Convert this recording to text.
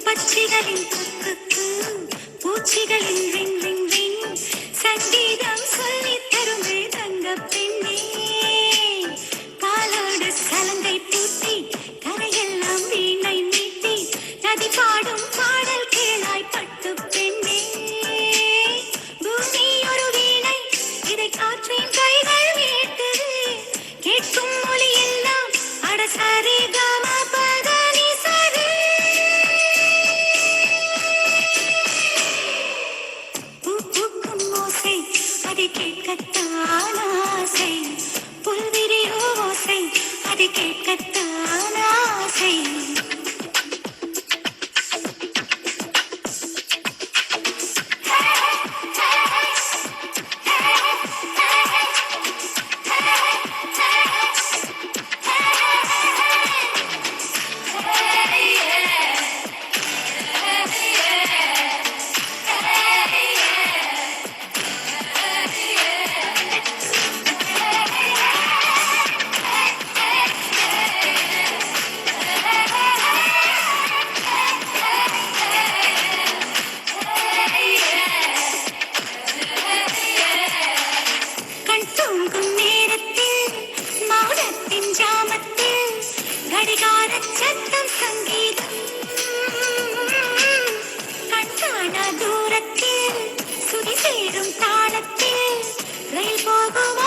பட்சிகளின் பூச்சிகளின் ring ring ring சங்கீதம் சொல்லி தருமே தங்க பெண்ணே காலோடு சலங்கை பூட்டி கரையெல்லாம் வீணை மீட்டி நதி பாடும் பாடல் கேளாய் பட்டு பெண்ணே பூமி ஒரு வீணை இதை காற்றின் கைகள் மீட்டது கேட்கும் மொழி எல்லாம் அடசாரி காம பதனி சரி பூக்கும் ஓசை அதை கேட்கத்தான் ஆசை புல்விரியோ ஓசை அதை கேட்கத்தான் ஆசை சத்தம் சங்கீதம் கண்காண தூரத்தில் சுதி சேரும் தாளத்தில் ரயில் போகும்